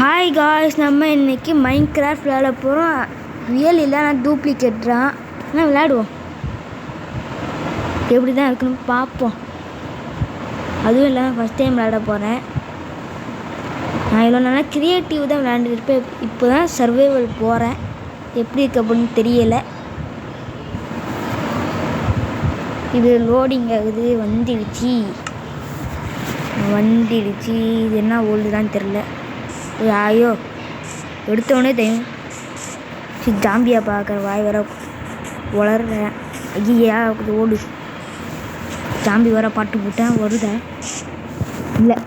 Hi guys, நம்ம இன்றைக்கி Minecraft விளையாட போகிறோம். ரியல் இல்லைனா டூப்ளிகேட்றான். ஆனால் விளையாடுவோம், எப்படி தான் இருக்குன்னு பார்ப்போம். அதுவும் இல்லாமல் ஃபஸ்ட் டைம் விளையாட போகிறேன். நான் இவ்வளோ நல்லா க்ரியேட்டிவ் தான் விளையாண்டுருப்பேன். இப்போ தான் சர்வைவல் போகிறேன். எப்படி இருக்கு அப்படின்னு தெரியலை. இது லோடிங் ஆகுது. வந்துடுச்சு. இது என்ன ஓல்டு தான் தெரில. ஐயோ, எடுத்தோடனே தெரியும். ஜாம்பியாக பார்க்குற வாய் வர வளர்றேன். ஐயா ஓடு. ஜாம்பி வர பாட்டு போட்டேன். வருத இல்லை.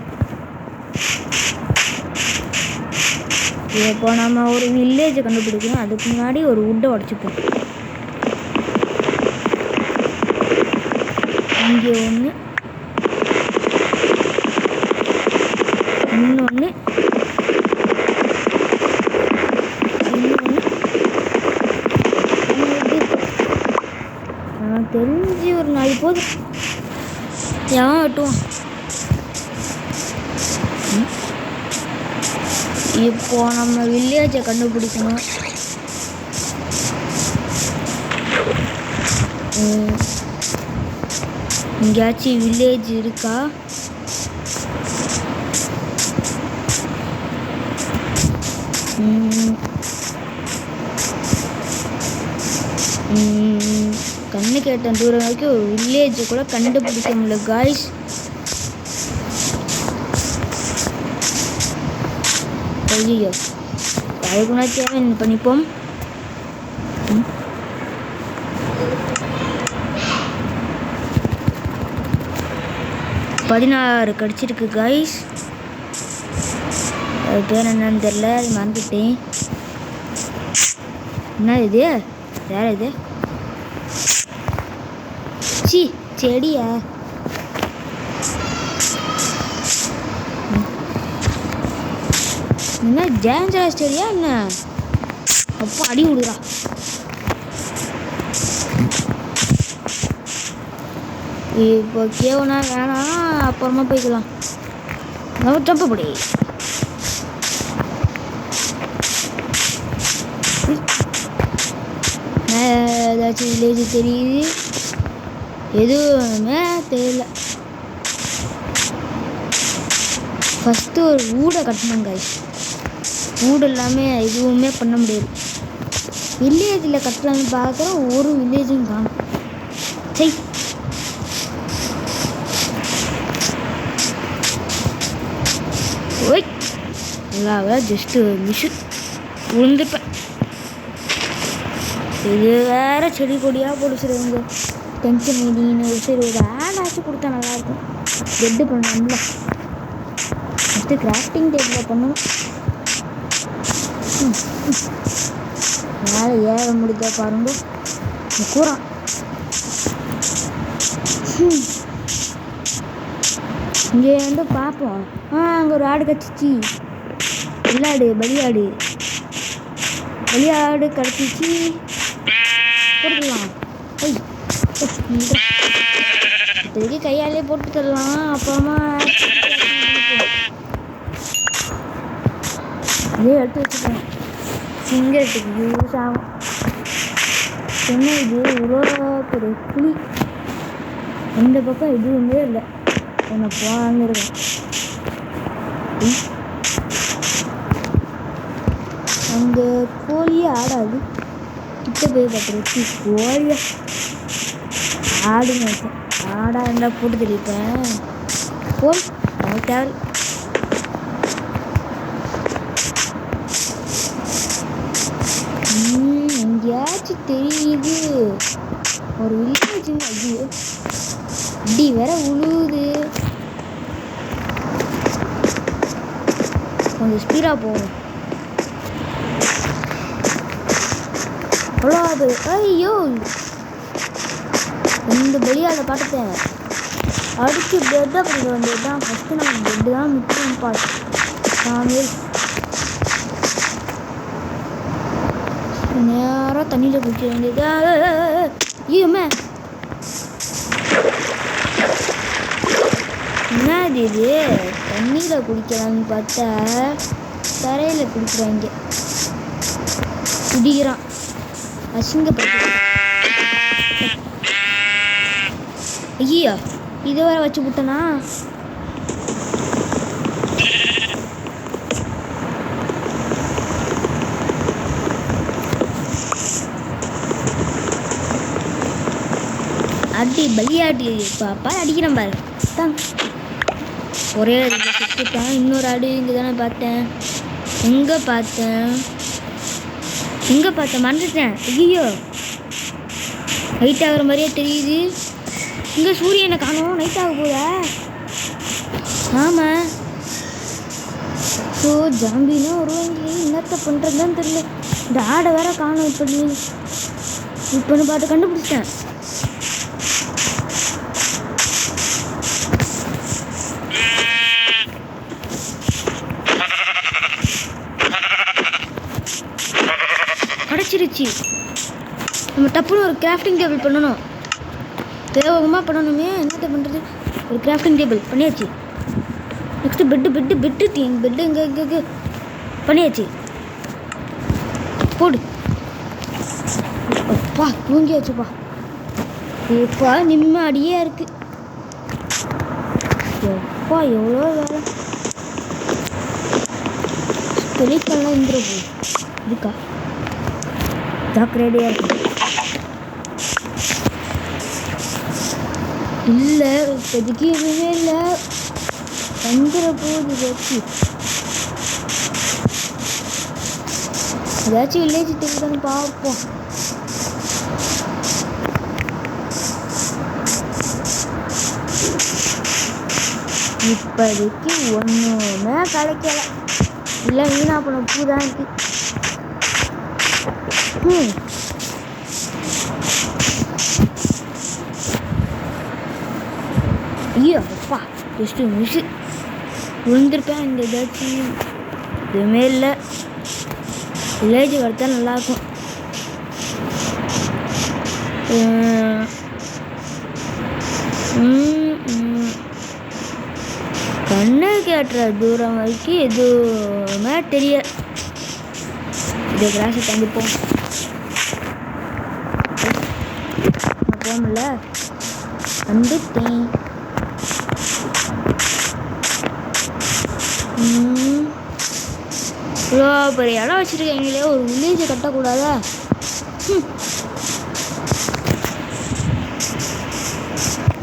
இப்போ நம்ம ஒரு வில்லேஜை கண்டுபிடிக்கணும். அதுக்கு முன்னாடி ஒரு உட்டை உடச்சிப்போம். இங்கே ஒன்று, இன்னொன்று, தெரிஞ்சு ஒரு 4 போதும். எவன் வெட்டுவான்? இப்போ நம்ம வில்லேஜை கண்டுபிடிக்கணும். எங்கேயாச்சும் வில்லேஜ் இருக்கா? கண்ணு கேட்ட தூரம் வரைக்கும் ஒரு வில்லேஜ் கூட கண்டுபிடிக்க முடியல காய்ஸ். ஐயோ, அதுக்குன்னா தேவை பண்ணிப்போம். 16 கடிச்சிருக்கு காய்ஸ். அது பேர் என்னன்னு தெரில, அது மறந்துட்டேன். என்ன இது? வேற இது செடியா? என்ன டேஞ்சரஸ் செடியா என்ன? அப்போ அடி விடுறா. இப்போ கேவனா வேணாம், அப்புறமா போய்க்கலாம். நம்ம தப்புப்படி ஏதாச்சும் வில்லேஜ் தெரியுது? எதுவுமே தெரியல. ஃபஸ்ட்டு ஒரு வீடை கட்டணும் காய்ஸ். வீடு இல்லாமல் எதுவுமே பண்ண முடியாது. வில்லேஜில் கட்டலான்னு பார்க்குறோம், ஒரு வில்லேஜும் காணும். சரி, ஓய் நல்லாவே ஜஸ்ட்டு மிஷு விழுந்துப்பேன். இது வேறு செடி கொடியாக பிடிச்சிருங்க. டென்ஷன் மீடின்னு சரி ஒரு ஆடாச்சும் கொடுத்தா நல்லாயிருக்கும். பெட்டு பண்ணணும்ல. ஃபஸ்ட்டு கிராஃப்டிங் டேபிளில் பண்ணணும். மேலே ஏற முடியுதா பாருங்க. கூறான். இங்கே வந்து பார்ப்போம். அங்கே ஒரு ஆடு கடிச்சிச்சு. வெள்ளாடு, பலியாடு கடிச்சிச்சு. போட்டுக்கலாம். இப்போதைக்கு கையாலே போட்டு தரலாம். அப்புறமா இதே எடுத்து வச்சுக்கலாம். சிங்கத்துக்கு யூஸ் ஆகும். என்ன இது? இவ்வளோ பெரிய புளி. இந்த பக்கம் எதுவுமே இல்லை. என்ன போகாமல் இருக்கும். அங்கே கோழியே ஆடாது. கிட்ட போய் பார்த்துருச்சு. கோழியா ஆடுங்க. ஆடாக இருந்தால் போட்டு தெளிப்பேன். போல் தேவை. எங்கேயாச்சும் தெரியுது ஒரு வில்லேஜுங்க. ஐயோ, அடி வேற உழுவுது. கொஞ்சம் ஸ்பீடாக போகும். அவ்வளோ அது. ஐயோ, இந்த பலியாடை பார்த்துட்டேன். அடிச்சு பெட்டாக பண்ணிட வேண்டியது தான். ஃபஸ்ட்டு நம்ம பெட்டு தான் முக்கியம். சாமி நேராக தண்ணியில் குடிக்க வேண்டியது. ஐயோமே, என்னது இது? தண்ணியில் குடிக்கலான்னு பார்த்தா தரையில் குடிக்கிறாங்க, குடிக்கிறான், அசிங்கப்படுத்துறான். ஐயா இதை வேற வச்சு விட்டனா. அடி பலியாடி பாப்பா அடிக்கிறேன் பாரு தான். ஒரே சுட்டுட்டான். இன்னொரு ஆடு இங்கே தானே பார்த்தேன். எங்கே பார்த்தேன் மறந்துட்டேன். ஐயோ நைட் ஆகிற மாதிரியே தெரியுது. இங்கே சூரியனை காணும், நைட் ஆக போதா? ஆமாம். ஸோ ஜாம்பினா வருவாங்க, என்னத்த பண்ணுறதுன்னு தெரியல. இந்த ஆடை வேற காணும். இப்போன்னு பார்த்து கண்டுபிடிச்சிட்டேன். கிடச்சிருச்சு. நம்ம டப்புன்னு ஒரு கிராஃப்டிங் டேபிள் பண்ணணும், வேகமாக பண்ணணுமே. என்னத்தை பண்ணுறது? ஒரு கிராஃப்டிங் டேபிள் பண்ணியாச்சு. நெக்ஸ்ட்டு பெட்டு இங்கே பண்ணியாச்சு. போடு. அப்பா தூங்கியாச்சுப்பா. எப்பா நிம்மதியே இருக்கு. எப்பா எவ்வளோ வேலை. ஸ்கெலிட்டன்லாம் இருந்துட போகுது. இருக்கா ஜாக்கிரதையாக இருக்கு. இல்லை இப்போதைக்கு எதுவுமே இல்லை. வந்துட போகுது. ஏதாச்சும் வில்லேஜ் தெரியுதான்னு பார்ப்போம். இப்போதைக்கு ஒன்றுமே கிடைக்கல. இல்லை வீணா பண்ண பூ தான் இருக்கு. ஐயோ அப்பா ஜஸ்ட்டு மிஸ்ஸு விழுந்திருப்பேன். இங்கே ஏதாச்சும் எதுவுமே இல்லை. வில்லேஜ் வளர்த்தா நல்லாயிருக்கும். கண்ணு கேட்டுற தூரம் வரைக்கும் எதுவுமே தெரியல. இந்த கிராஸை தங்கிப்போம். போகல வந்துட்டேன். இவ்வளோ பெரிய இடம் வச்சுருக்கீங்களே, ஒரு வில்லேஜை கட்டக்கூடாதா?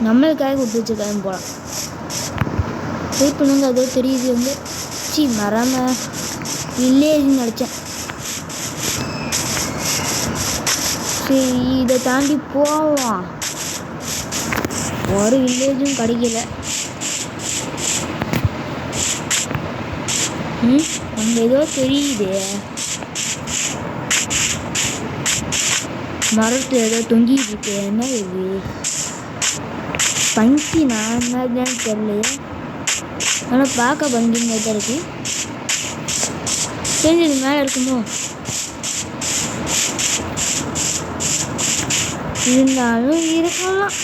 நம்மளுக்காக கொடுத்து வச்சுருக்காங்க போகலாம். வெயிட் பண்ணுங்க. அதோ தெரியுது வந்து மரம வில்லேஜ்னு நினச்சேன். சரி இதை தாண்டி போவோம். ஒரு வில்லேஜும் கிடைக்கல. அங்கே ஏதோ தெரியுது, மரத்தில் ஏதோ தொங்கிட்டு இருக்கு. என்ன இது பங்கினா என்னதுன்னு தெரியலையே. ஆனால் பார்க்க பங்கிங்க தான் இருக்கு. தெரிஞ்சது மேலே இருக்குமோ? இருந்தாலும் இருக்கலாம்.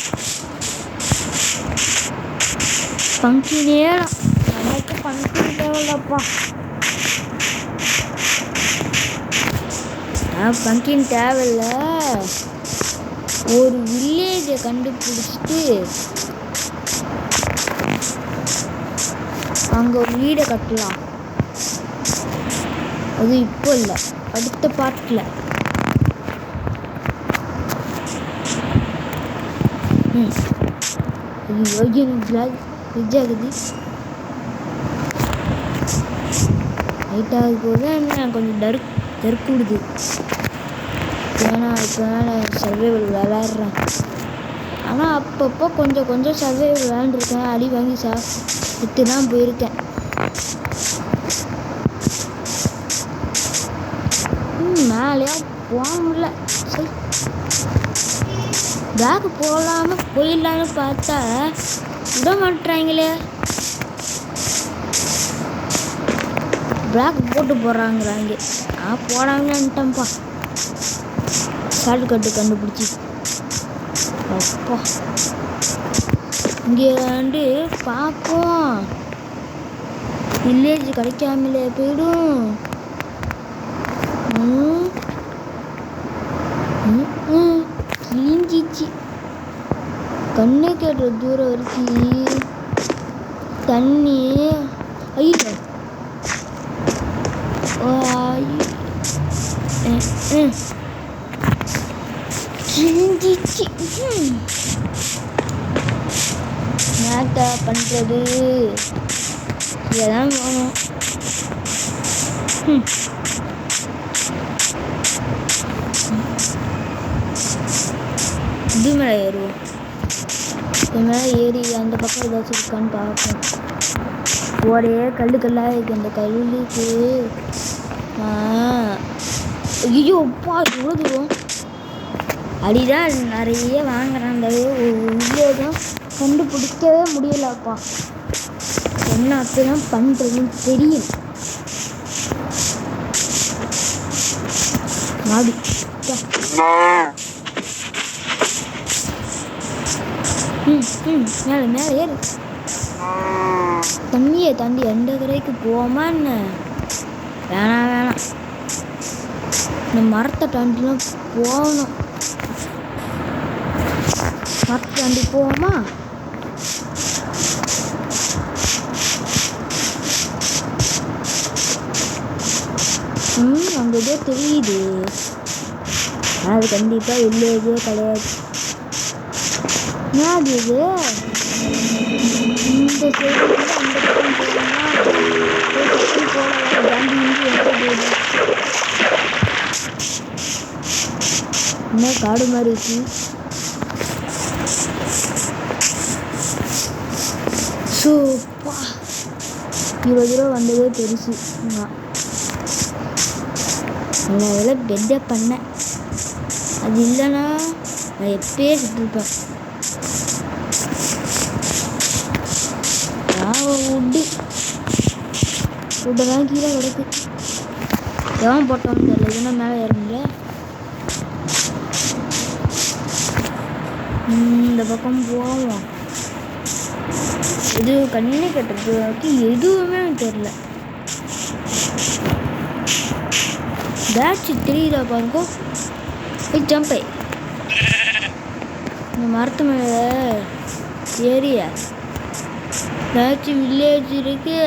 பங்கினே நமக்கு பங்கி தேவையில்லப்பா. பங்கின் தேவையில்ல. ஒரு வில்லேஜை கண்டுபிடிச்சிட்டு அங்கே ஒரு வீடை கட்டலாம். அது இப்போ இல்லை, அடுத்த பார்ட்டில். ஃப்ரிட்ஜ் ஆகுது. லைட் ஆகுது போது என்ன கொஞ்சம் டர்க் விடுது. ஏன்னா இப்போ நான் சர்வைவல் விளையாடுறேன். ஆனால் அப்பப்போ கொஞ்சம் சர்வைவல் விளையாண்டுருக்கேன். அடி வாங்கி விட்டு தான் போயிருக்கேன். மேலேயா போக முடியல. சரி பேக்கு போயிடலான்னு பார்த்தா விட மாட்டுறாங்களே. பேக் போட்டு போடுறாங்கிறாங்க. போடாங்கன்ட்டேன்ப்பா. ஷார்ட் கட்டு கண்டுபிடிச்சி அப்பா இங்கே வந்து பார்ப்போம். வில்லேஜ் கிடைக்காமலே போயிடும். கிழிஞ்சிச்சு. கண்ணு கேட்ட தூரம் வரைக்கும் தண்ணி. ஐயோ கிழிஞ்சிச்சு. என்னக்கா பண்ணுறது? இதெல்லாம் வேணும். இது மேலே ஏறுவோம். இது மேலே ஏறி அந்த பக்கம் ஏதாச்சும் இருக்கான்னு பார்ப்போம். ஒரே கல்லாக இருக்குது அந்த கல்லுக்கு. ஐயோ அப்பா எவ்வளோ தூரம் அடிதான் நிறைய வாங்குறேன். அந்த உள்ளே தான் கண்டுபிடிக்கவே முடியலப்பா. என்ன அப்படிதான் பண்ணுறதுன்னு தெரியல. மாடி மேலே மேலே ஏறு. தண்ணியை தாண்டி எந்த கரைக்கு போமா என்ன? வேணாம் இந்த மரத்தை தாண்டிலாம் போகணும். மரத்தை தாண்டி போவோமா? அங்கே ஏதோ தெரியுது. அது கண்டிப்பாக வில்லேஜே கிடையாது. என்னது இது? இந்த சைடு அந்த பக்கம் போகலாம். என்ன காடு மாதிரி இருக்கு. சூப்பா 20 ரூபா வந்ததே பெருசு. நல்ல பெட்டை பண்ணேன். அது இல்லைன்னா நான் எப்பயே சுற்றிருப்பேன். உட்டெல்லாம் கீழே கிடக்கு. எவன் போட்டோன்னு தெரியல. இதுனா மேலே ஏறும்ல. இந்த பக்கம் போவோம். இது கண்ணே கட்டுறதுக்கு எதுவுமே தெரியல. பேட்ச் தெரியுதா பாருங்க. ஜம்பை இந்த மரத்து மேலே ஏரிய பேட்ச் வில்லேஜ் இருக்கு.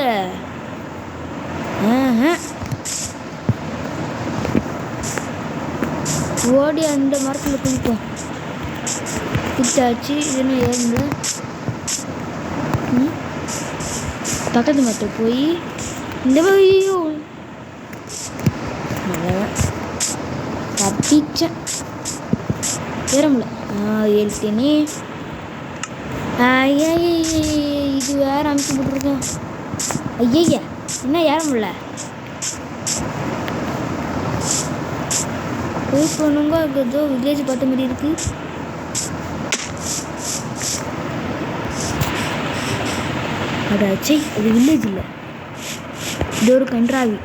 ஓடி அந்த மரத்தில் குளிப்போம். குத்தாச்சு. இதுன்னு ஏறுங்க. பக்கத்து மரத்தை போய் இந்த வழியோ தப்பிச்சேன். ஏறமுல ஏறிட்டேனே. இது வேற அமுச்சு போட்டுருக்கேன். ஐயா என்ன ஏற முடியல. போய் போனுங்க. அங்கே ஏதோ வில்லேஜ் பார்த்த மாதிரி இருக்கு. அதாச்சு அது வில்லேஜ் இல்லை. இது ஒரு கன்றாவி.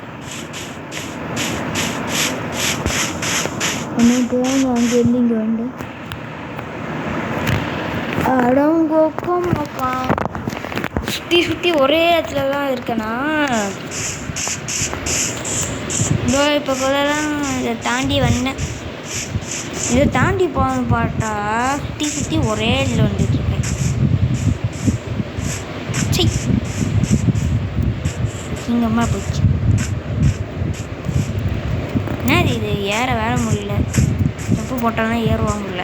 ஒன்று போங்க. அங்கேருந்து இங்கே வந்து அடங்கோக்கம் சுற்றி ஒரே இடத்துல தான் இருக்கேனா. இப்போ போதெல்லாம் இதை தாண்டி வந்தேன். இதை தாண்டி போகணும்னு பார்த்தா சுற்றி ஒரே இதில் வந்துட்டுருக்கேன். சரி இங்கம்மா போச்சு. என்ன இது ஏற வேற முடியல. எப்போ போட்டாலும் ஏறுவாங்கல்ல.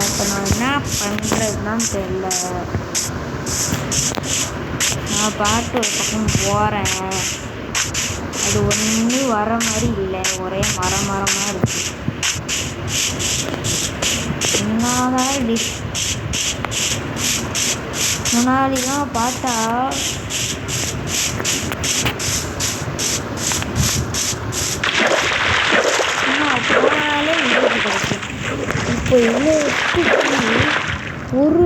இப்போ நான் என்ன பண்ணுறதுதான் தெரியல. நான் பாட்டு ஒரு பக்கம் போகிறேன். அது ஒன்றும் வர மாதிரி இல்லை. ஒரே மரமாக இருக்கு. என்னதான் இப்படி முன்னாடிலாம் பார்த்தா போனாலே வில்லேஜ் கிடைக்கும். இப்போ இவ்வளோ ஒரு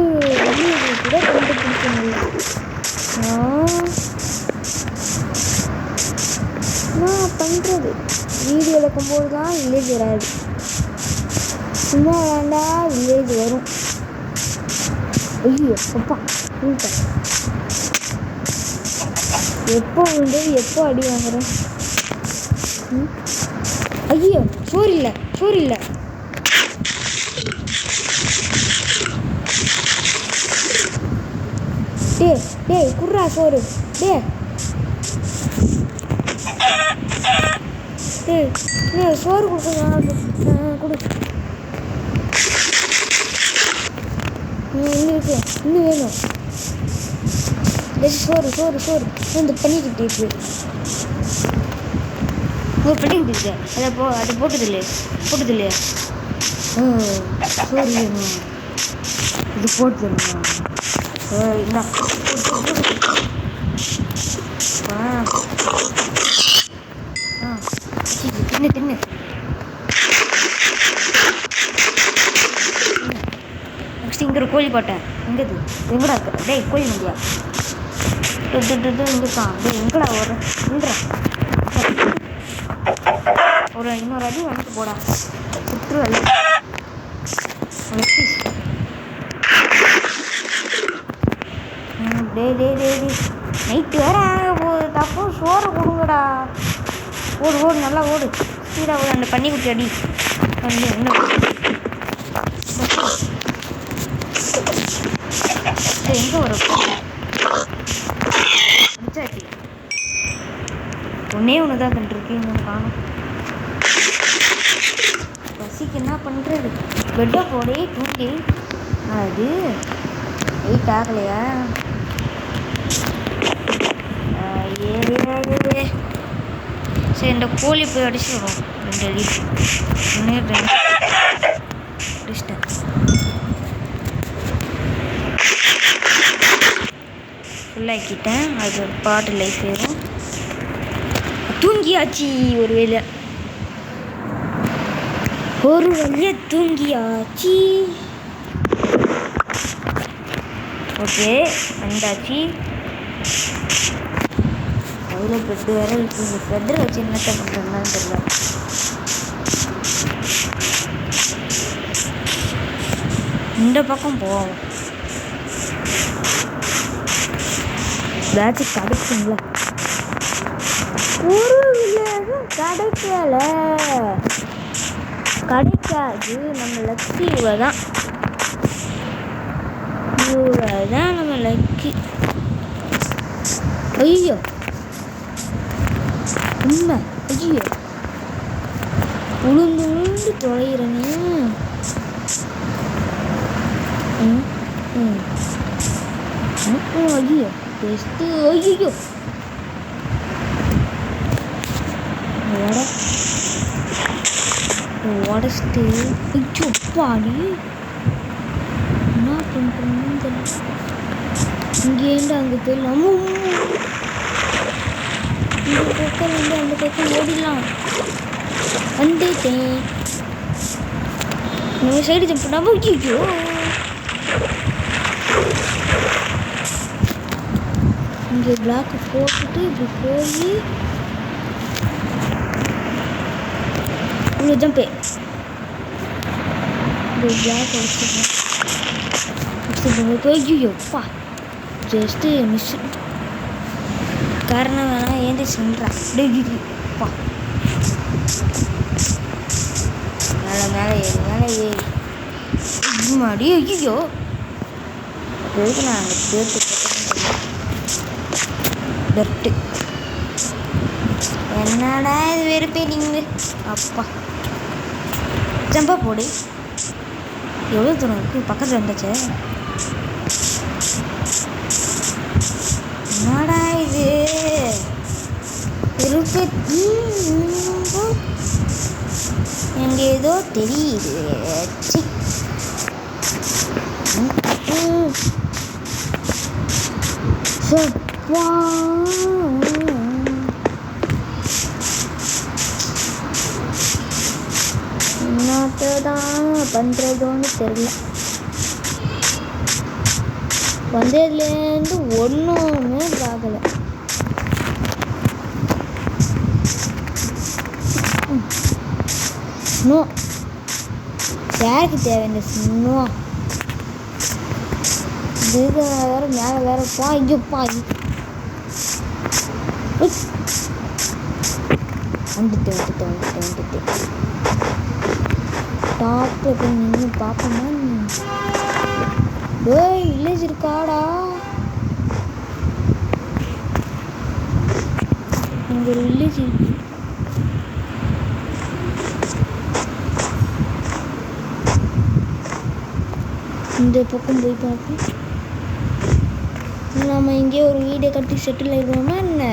வில்லேஜ் கூட கண்டுபிடிக்க முடியல. நான் பண்ணுறது வீடியோ எடுக்கும்போது தான் வில்லேஜ் வராது. சும்மா வேண்டா வில்லேஜ் வரும். ஐயோ அப்பா விழுட்டேன். எப்போ விழுந்தது எப்போ அடி வாங்குறேன். ஐயோ சோறு இல்லை சோறு இல்லை. டேய் குர்ரா சோறு. டேய் சோறு கொடுக்க கொடு. இன்னும் இருக்கு இன்னும் வேணும். சோறு சோறு சோறு இந்த பண்ணிக்கிட்டு இருக்கு. பண்ணிக்கிட்டு இருக்கு. அதை போட்டது இல்லையா. சோறு வேணும். இது போட்டு தருமா. தின்னு நெக்ஸ்ட் இங்கே ஒரு கோழி போட்டேன். எங்கேது எங்கடா இருக்க? டேய் கோழி மந்தியா இங்கேருக்கான். டேய் எங்கடா ஒரு இன்னொரு அடி வந்துட்டு போடா. சுற்று அல்ல டேய் நைட்டு வேற ஆக போகுது. தப்போ சோறு கொடுங்கடா. ஓடு நல்லா ஓடு. ஸ்பீடாக ஓடு. அந்த பண்ணி குட்டி அடி. எங்கே வரும் அடிச்சாச்சு. ஒன்று தான் கண்டிருக்கு. இன்னும் காணும். பசிக்கு என்ன பண்ணுறது? பெட்டை போடே தூங்கி. அது வெயிட் ஆகலையா? சரி இந்த கோழி போய் அடிச்சிடும். 2 அடி அடிச்சிட்டேன். ஃபுல்லாக்கிட்டேன். அது ஒரு பாட்டு லைஃப் ஏறும். தூங்கியாச்சு. ஒரு வழியாக தூங்கியாச்சு. ஓகே வந்தாச்சு. அதில் பெட்டு வேற இருக்குது. இந்த பெட்டில் வச்சு என்னத்தை பண்ணுறதுன்னு தெரியல. இந்த பக்கம் போவோம். ஏதாச்சும் கிடைக்குங்களா? ஒரு விளையாடும் கிடைக்காது. நம்ம லக்கி இவ்வளோதான். நம்ம லக்கி. ஐயோ உண்மை. ஐயோ உளுந்து தொலைகிறேனே. ஐயோ டெஸ்ட்டு. ஐயோ உடச்சிட்டு ஐயோ பாடி என்ன பண்ணுறேன்னு தெரியல. இங்கேருந்து அங்கே போயிடலாம். இந்த பக்கம் வந்து அந்த பக்கம் ஓடிடலாம். வந்துட்டேன். நம்ம சைடு ஜம்ப் பண்ணாம ஐயோ இங்கே பிளாக்கு போட்டுட்டு இப்படி போய் இவ்வளோ ஜம்பே. இந்த பிளாக் வச்சுருக்கேன். ஐயோப்பா ஜஸ்ட்டு மிஸ். காரணம் வேணா ஏந்தி சென்றான். டேப்பா மேலே ஏறி மாடி. ஐயோ எதுக்கு நான் அங்கே பேர்த்து டர்ட்டு. என்னடா இது வெறுப்பே நீங்கள். அப்பா ஜம்பா போடு. எவ்வளோ தூரம் இருக்குது? பக்கத்தில் வந்துச்சு. என்னடா இது வெறுப்பே. எங்கே ஏதோ தெரியுது. என்னத்தான் பண்ணுறதோன்னு தெரியல. வந்ததுலேருந்து ஒன்றுமே ஆகலை. ஸ்னோ யாருக்கு தேவை? இந்த ஸ்னோ இது வேறு மேலே வேறு பாய்ப்பா வந்துட்டு டாப்பில் போய் நின்று பார்ப்போமா ஏய் வில்லேஜ் இருக்காடா அங்கே ஒரு வில்லேஜ் இருக்கு இந்த பக்கம் போய் பார்ப்போம் நம்ம இங்கே ஒரு வீடை கட்டி செட்டில் ஆகிடுவோமா என்ன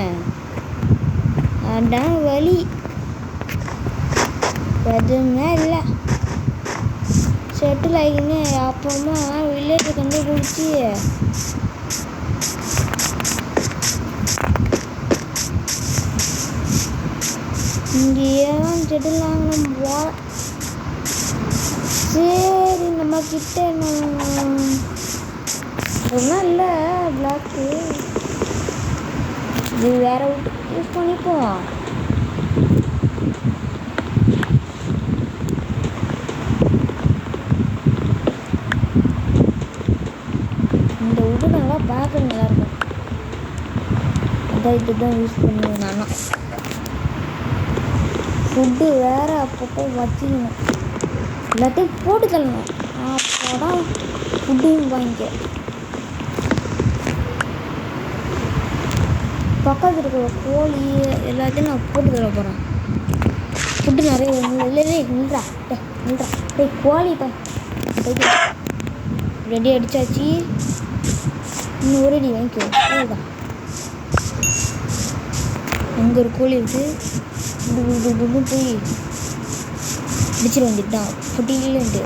அதான் வழி எதுவுமே இல்லை செட்டில் ஆகின்னு அப்பமா வில்லேஜை கண்டுபிடிச்சி இங்கேயே தான் செட்டில் ஆகணும் போல சரி நம்ம கிட்ட ஒன்றும் இல்லை பிளாக்கு இது வேற விட்டு யூஸ் பண்ணிப்போம் இந்த விட்டு நல்லா பார்க்க நல்லாயிருக்கும் அதான் இதுதான் யூஸ் பண்ணுவேன் நானும் ஃபுட்டு வேறு அப்பப்போ வச்சுக்கணும் எல்லாத்தையும் போட்டு தள்ளணும் அப்போ தான் ஃபுட்டையும் வாங்கிக்க பக்கத்தில் இருக்கிற கோழி எல்லாத்தையும் நான் போட்டு தர போகிறேன் ஃபுட்டு நிறைய இல்லை நில்றா டேய் கோழி போயிட்டு ரெடி அடித்தாச்சு இன்னும் ஒரு அடி வாங்கிக்கோ அதுதான் அங்கே ஒரு கோழி இருக்குது போய் அடிச்சிட வந்துட்டான் ஃபுட்டிலேருந்து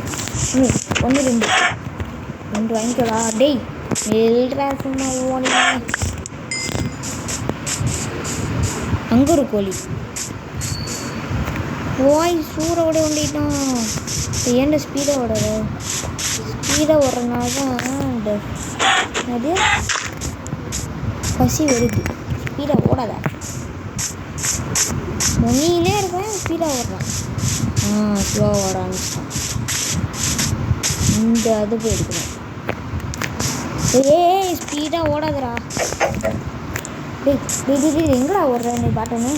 ஒன்று ரெண்டு வாங்கிக்கோடா டேய் நெல்றா சும்மா ஓடி அங்கே ஒரு கோழி ஓய் சூறை விட ஓடிட்டான் ஏன்டா ஸ்பீடாக ஓடுறனால தான் இந்த அது பசி வருது ஸ்பீடாக ஓடாத மொழியிலே இருக்கேன் ஸ்பீடாக ஓடுறான் ஸ்லோவாக ஓட ஆரம்பிச்சிட்டான் இந்த அது போய் எடுக்கணும் ஏய் ஸ்பீடாக ஓடாதடா டேய் எங்கடா ஓடுற நீ பாட்டனு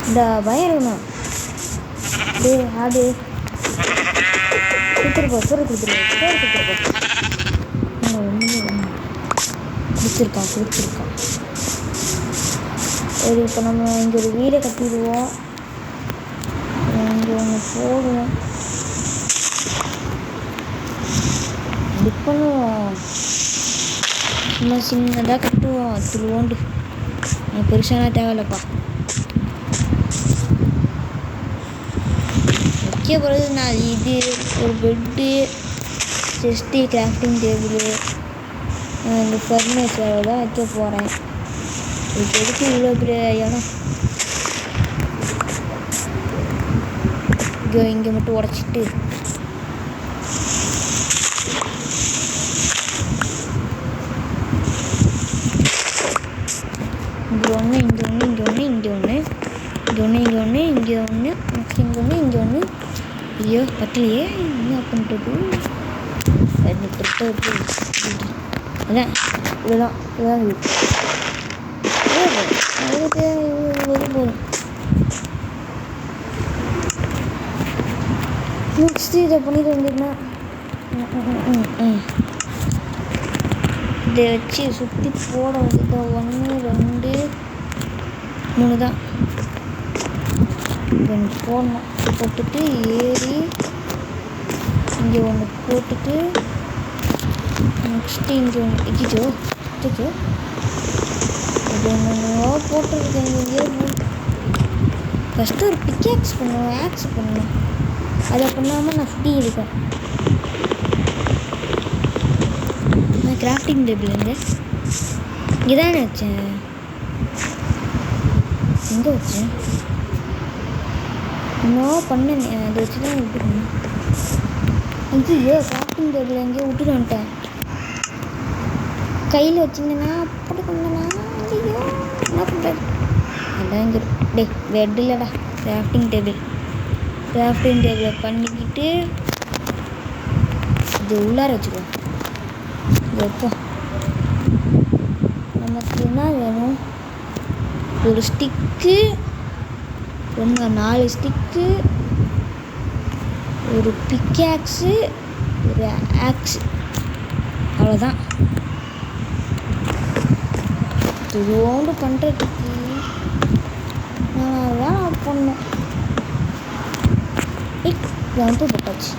இந்த பயம் இருக்கணும் டேய் அது கொடுத்துருப்போம் சோறு கொடுத்துருக்கோம் கொடுத்துருக்கான் சரி இப்போ நம்ம இங்கே ஒரு வீடை கட்டிடுவோம் இங்கே ஒன்று போடுவோம் இப்படி பண்ணுவோம் சும்மா சின்னதாக கட்டுவோம் திருவோண்டு பெருசானா தேவையில்லப்பா வைக்க போகிறது நான் இது ஒரு பெட்டு செஸ்ட்டு கிராஃப்டிங் டேபிள் இந்த ஃபர்னிச்சர் தான் வைக்க போகிறேன் இப்போ எதுக்கு இவ்வளோ பெரிய இடம் இங்கே மட்டும் உடச்சிட்டு இங்கே ஒன்று ஐயோ பட்டலையே என்ன பண்ணுறது அதான் இதுதான் போதும் நெக்ஸ்ட்டு இதை பண்ணிட்டு வந்துருந்தா இதை வச்சு சுற்றி போட வந்து 1 2 3 தான் ஒன்று போடணும் போட்டுட்டு ஏறி இங்கே ஒன்று போட்டுட்டு நெக்ஸ்ட்டு இங்கே ஒன்று இடிச்சோ இது ஒன்று போட்டுருக்கேன் இங்கே ஃபஸ்ட்டு ஒரு பிக்கேக்ஸ் பண்ணுவேன் ஆக்ஸ் பண்ணுவேன் அதை பண்ணாமல் நான் ஃப்ரீ இருக்கேன் நான் கிராஃப்டிங் டேபிள் இங்கே தானே வச்சேன் எங்கே வச்சேன் இன்னும் பண்ணேன் அதை வச்சு தான் விட்டுருந்தேன் ஐயோ கிராஃப்டிங் டேபிள் எங்கேயோ விட்டுட்டு வந்துட்டேன் கையில் வச்சிங்கன்னா அப்படி பண்ணனா ஐயோ என்ன பண்ணுறது அதான் இங்கே பெட் இல்லைடா கிராஃப்டிங் டேபிளை பண்ணிக்கிட்டு இது உள்ளார வச்சுக்கோ. இது வைப்போம். நமக்கு என்ன வேணும்? ஒரு ஸ்டிக்கு, 4 ஸ்டிக்கு, ஒரு பிக்காக்ஸு, ஒரு ஆக்ஸு, அவ்வளோதான். இதுவோண்டு பண்ணுறதுக்கு நான் தான் பண்ணணும். ஜம்பு போட்டாச்சு.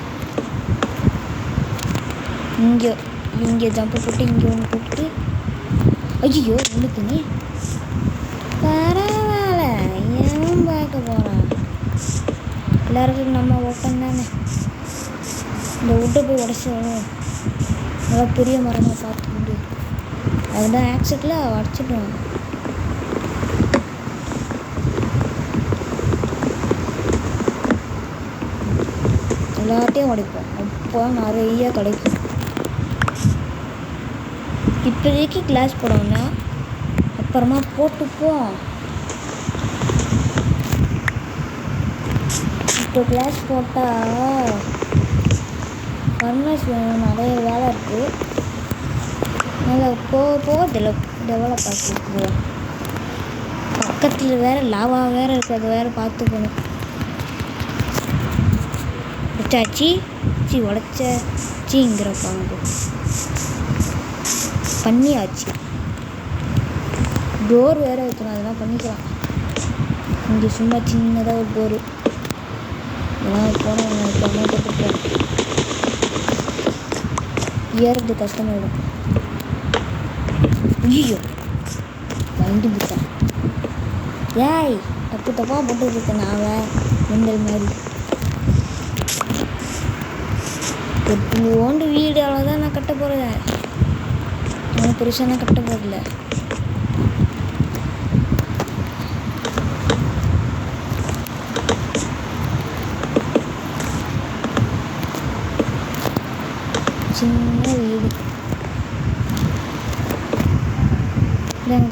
இங்கே ஜம்பு போட்டு இங்கே ஒன்று போட்டு, ஐயோ ஒன்றுக்குன்னு பரவாயில்ல, ஏன் பார்க்க போகிறான். எல்லாருக்கும் நம்ம ஓப்பன் தானே. இந்த விட்டை போய் உடச்சிடணும். நல்லா பெரிய மரமாக பார்த்துக்கிட்டு அதுதான் ஆக்சிடென்ட்ல உடச்சிடுவோம். எல்லாத்தையும் உடைப்போம். அப்போ நிறைய கிடைக்கும். இப்போதைக்கு கிளாஸ் போடணும்னா அப்புறமா போட்டுப்போம். இப்போ கிளாஸ் போட்டால் ஃபர்னஸ் நிறைய வேலை இருக்குது. நல்லா போக டெவலப் ஆகிருக்கு. பக்கத்தில் வேறு லாவா வேறு இருக்குது. அது வேறு பார்த்துக்கணும். உடைச்சாச்சி உடச்சிங்கிற பாம்பு பண்ணியாச்சு. டோர் வேறு வைக்கணும். அதெல்லாம் பண்ணிக்கலாம். இங்கே சும்மா சின்னதாக ஒரு டோரு இதெல்லாம் போனால் ஏறது கஷ்டமாயிடும். ஐயோ வண்டி புத்தா ஏய் தப்பாக போட்டு இருக்கேன். நான் மின்னல் மாதிரி ஓண்டு வீடு அவ்வளோதான் நான் கட்ட போகிறேன். நான் பெருசாக நான் கட்ட போகிறதில்ல. சின்ன வீடு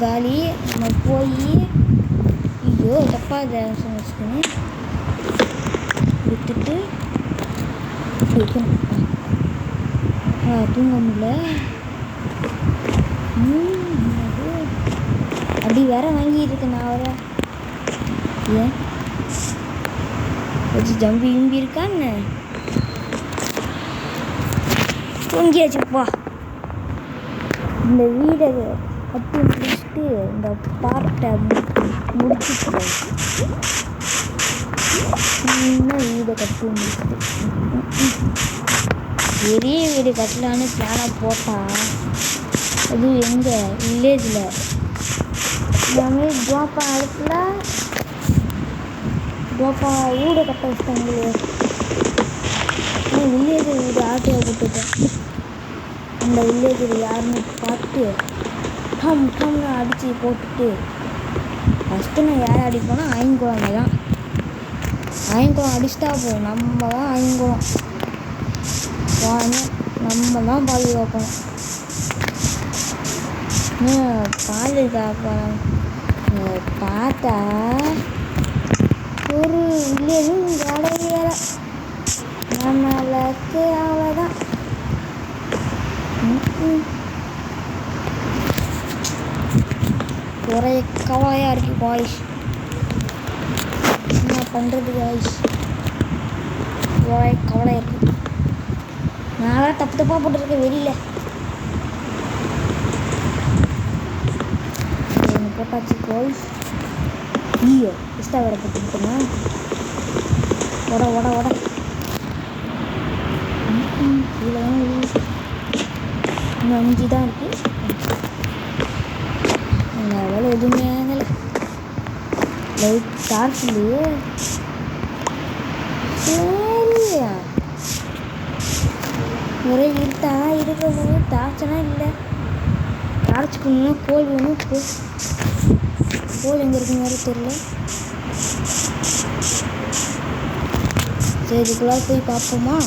காலி. நம்ம போய் ஐயோ தப்பாக வச்சுக்கணும். விட்டுட்டு வைக்கணும். தூங்க முடியல. அப்படி வேற வாங்கிட்டு நான் வர ஏன் வச்சு ஜம்பி இம்பி இருக்கான்னு தூங்கியாச்சுப்பா. இந்த வீடை கட்டி முடிச்சுட்டு இந்த பார்ட்டை முடிச்சுட்டு வீடை கட்டி முடிச்சுட்டு பெரிய வீடு கட்டலான்னு பிளானாக போட்டால் அது எங்கள் வில்லேஜில் எல்லாமே துவாப்பா இடத்துல துவாப்பா வீடை கட்ட வச்சிட்டாங்களே. வில்லேஜ் வீடு ஆட்டையை போட்டுட்டேன். அந்த வில்லேஜில் யாருன்னு பார்த்து டம்னு அடித்து போட்டுட்டு ஃபஸ்ட்டு நான் யாரை அடிப்போன்னா ஐங்குளம் தான். ஐங்குளம் அடிச்சிட்டா போதும். நம்ம தான் ஐங்குளம் நம்ம தான் பாதுகாக்கணும். பாதுகாக்கணும் பார்த்தா ஒரு வில்லேஜும் கிடையல. நம்மளுக்கு அவ்வளோதான். ஒரே கவலையாக இருக்கு பாய்ஸ். என்ன பண்ணுறது பாய்ஸ்? ஒரே கவலையாக இருக்குது. நான் தப்பாக போட்டுருக்கேன் வெளியில். போட்டாச்சு பாய்ஸ். ஐயோ இஷ்டா வேறு போட்டுக்கிட்டோமா? உட கீழே தான் இன்னும் 5 தான் இருக்குது. வேலை எதுவுமே ஆகலை. லைட் டார்ச் இல்லையே. சரியா ஒரே இருட்டா இருக்கிறது. டார்ச்செல்லாம் இல்லை. டார்ச்சுக்கு முன்னாடி கோல் வேணும். கோல் எங்கே இருக்குன்னு வேறு தெரியல. சரி இதுக்குள்ளே போய் பார்ப்போமா?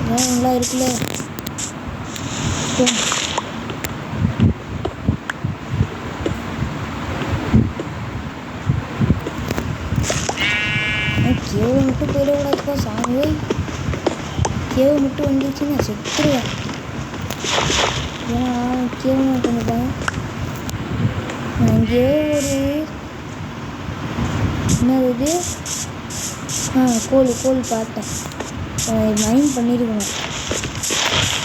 நல்லா இருக்குல்ல. கேவு மட்டும் போயிடக்கூடாதுப்பா சாமி. கேவு மட்டும் வந்துச்சு நான் செத்துருவேன். ஏன்னா கேள்வி பண்ணிட்டேன். நான் இங்கேயே ஒரு என்னது கோல் பார்த்தேன். மைன் பண்ணியிருக்கணும்.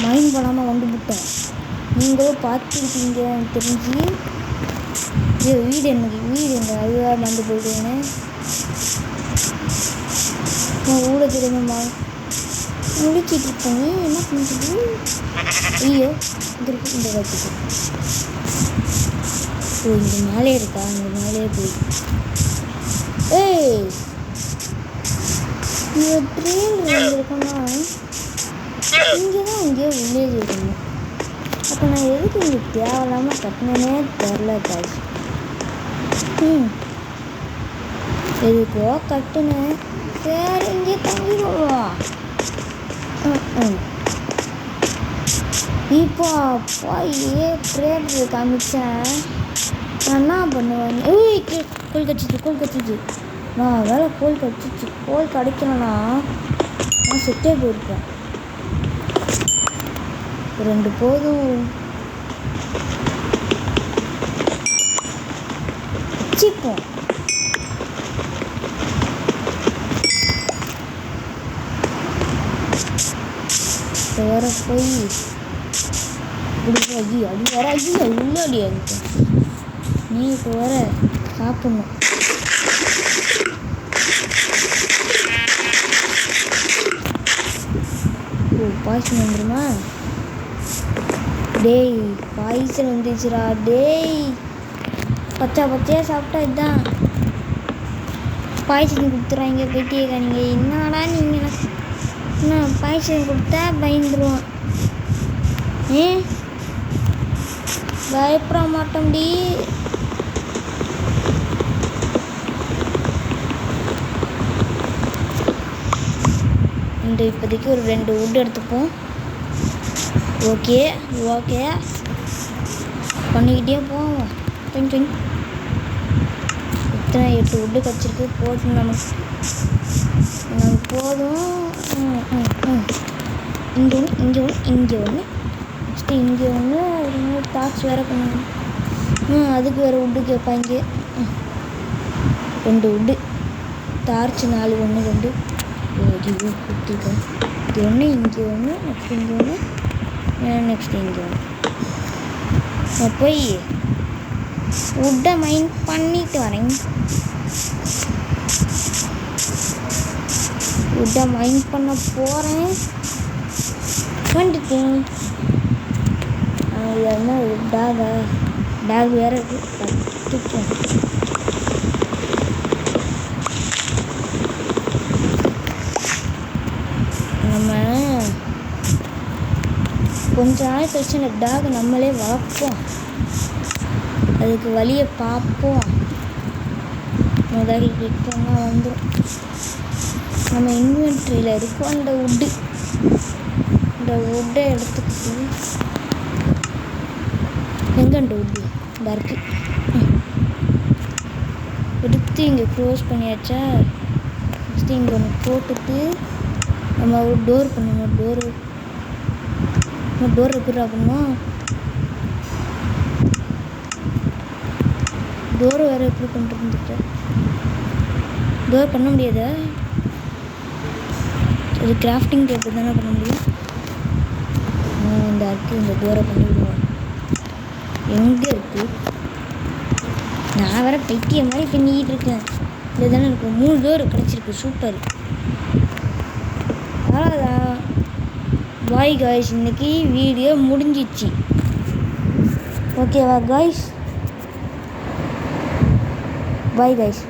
மைன் பண்ணாமல் வந்துவிட்டேன். நீங்களும் பார்த்துருக்கீங்க எனக்கு தெரிஞ்சு. வீடு எங்கே அதுவாக மறந்து போயிடுவேன்னு நான் ஊட தெரியுமா முடிச்சிட்டு இருக்கேன். என்ன பண்ணிட்டு ஐயோ இங்கே இருக்கு இந்த வச்சுக்கு. ஓ இங்கே மேலே இருக்கா? இங்கே மேலே போய் ஏய் இங்கே ட்ரெயின் வந்துருக்கோன்னா இங்கே தான் இங்கேயோ வில்லேஜ் இருக்கணும். அப்போ நான் எதுக்கு இங்கே தேவையில்லாமல் கட்டினே தெரில காசு. எதுக்கோ கட்டுனேன். சரி இங்கே தங்கிடுவோம். இப்போ போய் ட்ரேட் காமிச்சேன். நான் என்ன பண்ணுவேன்? ஏய் கோல் கச்சிச்சு. நான் வேலை கோல் கச்சிச்சு. கோல் கிடைக்கலன்னா நான் செட்டே போயிருப்பேன். 2 போதும். வச்சுப்போம். வேற போய் அடி வர உள்ளாடி அதுக்கு நீ இப்போ வர சாப்பிடணும். ஓ பாய்ச்சல் வந்துடுமா? டேய் பாய்ச்சல் வந்துச்சுரா. டேய் பச்சையாக சாப்பிட்டா இதுதான் பாய்ச்சல் கொடுத்துறாங்க. போயிட்டே நீங்கள் என்னடா நீங்கள் என்ன பாய்ச்சல் கொடுத்தா பயந்துருவான். பயப்பட மாட்டோம்டி. இந்த இப்போதைக்கு ஒரு 2 wood எடுத்துப்போம். ஓகே பண்ணிக்கிட்டே போவோம். இத்தனை 8 wood கிடச்சிருக்கு. போதும் நமக்கு போதும். இங்கே ஒன்று நெக்ஸ்ட்டு இங்கே ஒன்று டார்ச் வேறு பண்ணணும். அதுக்கு வேறு wood கேட்பாங்க. 2 wood டார்ச் 4 1 2 கொடுத்துருக்கேன். இது ஒன்று இங்கே ஒன்று நெக்ஸ்ட் இங்கே ஒன்று நெக்ஸ்ட் இங்கே ஒன்று. நான் போய் வுட்டை மைன் பண்ணிட்டு வரேன். வுட்டை மைன் பண்ண போகிறேன். வந்துட்டேன். இது என்ன டாக் வேறு கற்றுப்போம். நம்ம கொஞ்ச நாள் கழிச்சு அந்த டாக் நம்மளே வளர்ப்போம். அதுக்கு வழியை பார்ப்போம். முதல் கிளிக் பண்ணால் வந்துடும். நம்ம இன்வென்ட்ரியில் இருக்கும் அந்த வுட்டை எடுத்துக்கிட்டு எங்கே அந்த வுட்டு இந்த இருக்கு எடுத்து இங்கே க்ளோஸ் பண்ணியாச்சா. ஃபஸ்ட்டு இங்கே ஒன்று போட்டுட்டு நம்ம ஒரு டோர் பண்ணணும். டோர் எப்படி ஆகணுமா? டோர் வேறு எப்படி பண்ணிட்டு டோர் பண்ண முடியாதா? அது கிராஃப்டிங் டேபிள் தானே பண்ண முடியும். இந்த அடுத்து இந்த டோரை பண்ணிவிடுவோம். எங்கே இருக்குது? நான் வேறு பைத்திய மாதிரி பண்ணிக்கிட்டு இருக்கேன். இது தானே எனக்கு 3 டோர் கிடச்சிருக்கு. சூப்பர். அவ்வளோதான். பாய் காய்ஸ், இன்றைக்கி வீடியோ முடிஞ்சிச்சு. ஓகேவா காய்ஸ்? Bye guys.